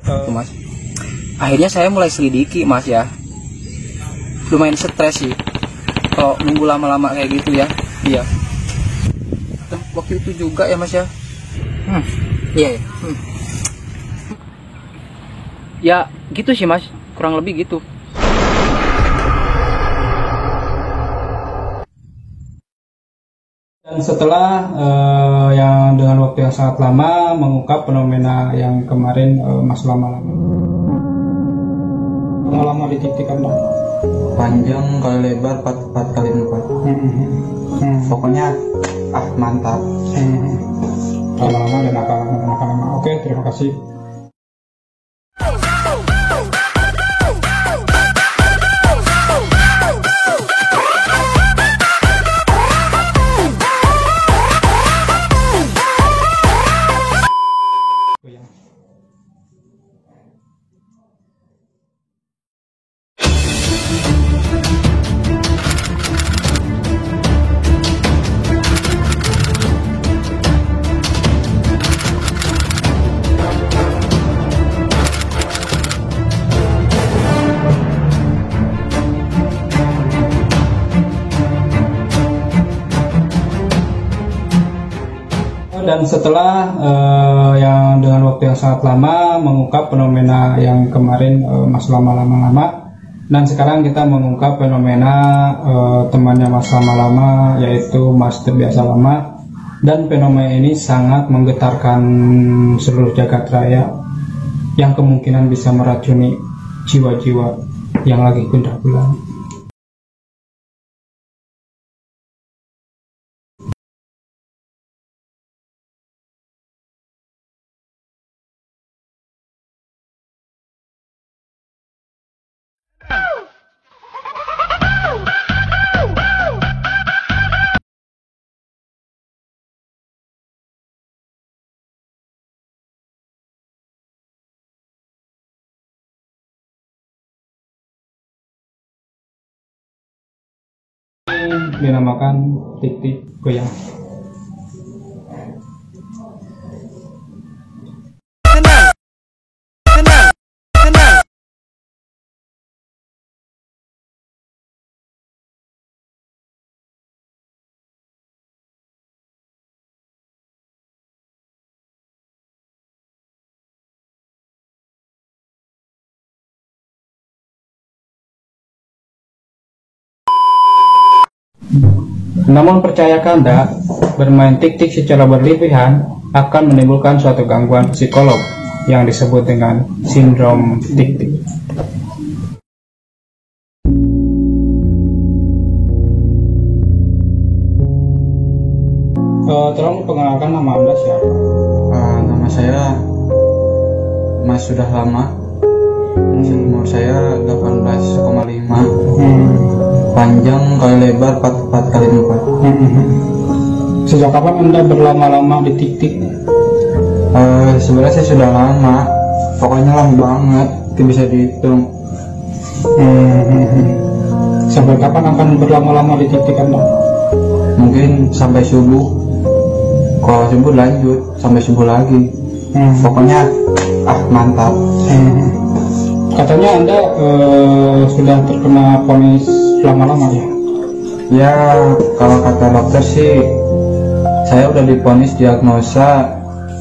Tuh, Mas. Akhirnya saya mulai selidiki, Mas, ya. Lumayan stres sih kalau nunggu lama-lama kayak gitu ya. Iya. Dan waktu itu juga ya, Mas, ya. Iya ya. Ya gitu sih, Mas, kurang lebih gitu. Dan setelah yang dengan waktu yang sangat lama mengungkap fenomena yang kemarin Mas lama-lama ditiktikan Anda. Panjang kali lebar 4 kali 4. Pokoknya mantap. Lama-lama dan lama. Oke, terima kasih. Dan setelah yang dengan waktu yang sangat lama mengungkap fenomena yang kemarin Mas lama-lama, dan sekarang kita mengungkap fenomena temannya Mas lama-lama, yaitu Mas terbiasa lama. Dan fenomena ini sangat menggetarkan seluruh jagat raya, yang kemungkinan bisa meracuni jiwa-jiwa yang lagi gundah gulana. Dinamakan tik-tik goyang. Namun percayakah Anda, bermain tik-tik secara berlebihan akan menimbulkan suatu gangguan psikolog yang disebut dengan sindrom tik-tik. Tolong perkenalkan nama Anda siapa? Nama saya Mas sudah lama. Umur saya 18,5. Panjang kali lebar 4 kali 4. Sejak kapan Anda berlama-lama di tik-tik? Sebenarnya saya sudah lama, pokoknya lama banget, itu bisa dihitung. Sampai kapan akan berlama-lama di tik-tik Anda? Mungkin sampai subuh. Kalau subuh lanjut sampai subuh lagi. Pokoknya mantap. Katanya Anda sudah terkena vonis lama-lama ya? Ya, kalau kata dokter sih saya udah divonis diagnosa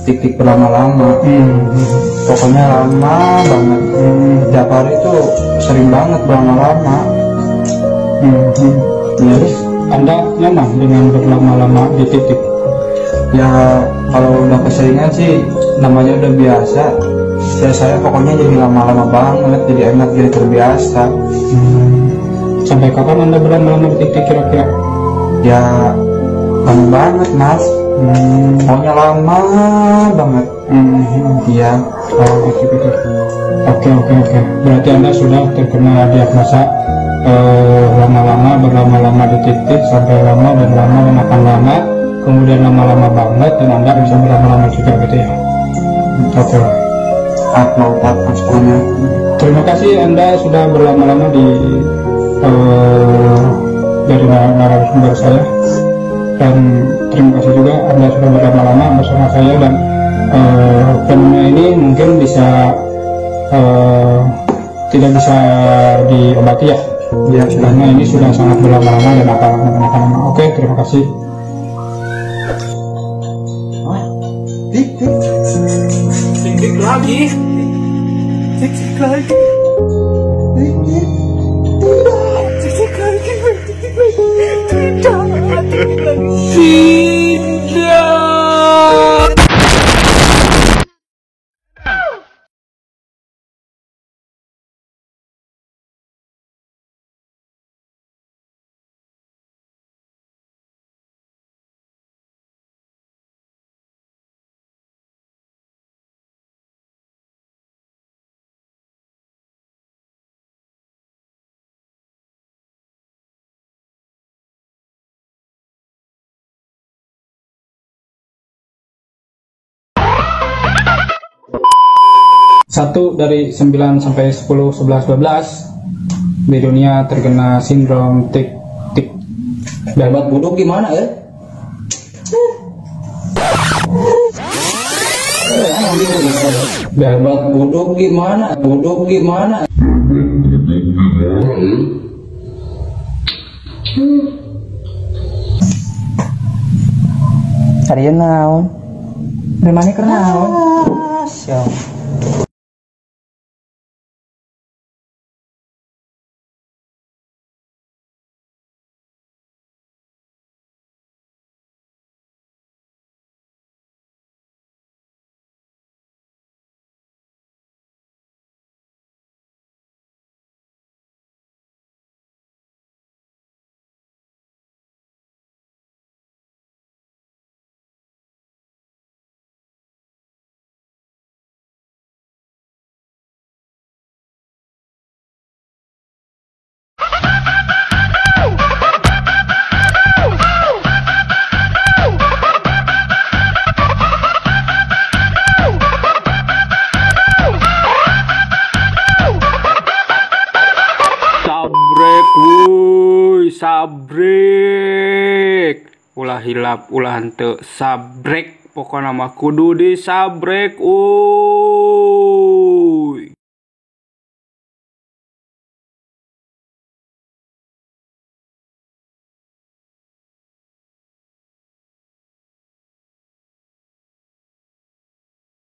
tik-tik berlama-lama. Pokoknya lama banget. Tiap hari itu sering banget berlama-lama. Terus Anda nyaman dengan berlama-lama di tik-tik? Ya, kalau udah keseringan sih namanya udah biasa. Saya pokoknya jadi lama-lama banget, jadi enak, jadi terbiasa. Sampai kapan Anda berlama-lama di tik-tik kira-kira? Ya, lama banget Mas. Pokoknya lama banget. Iya. Gitu. Oke. Berarti Anda sudah terkena diagnosa berlama-lama di tik-tik, sampai lama dan akan lama, kemudian lama-lama banget, dan Anda bisa berlama-lama juga gitu ya. Oke. Mantap pokoknya. Terima kasih Anda sudah berlama-lama dari narasumber saya, dan terima kasih juga Anda sudah berlama-lama bersama saya, dan fenomena ini mungkin bisa tidak bisa diobati ya. Ya, karena ini sudah sangat berlama-lama dan apa-apa. Oke, terima kasih. Tik lagi. Tik lagi. Tidak. Satu dari 9 sampai 10, 11, 12 di dunia terkena sindrom tik. Dapat budok gimana ya? Dapat budok gimana? Budok gimana? Cari naon? Remane keur naon? Siap. Sabrek wuy, sabrek. Ulah hilap, ulah henteu, sabrek. Pokona mah kudu disabrek wuy.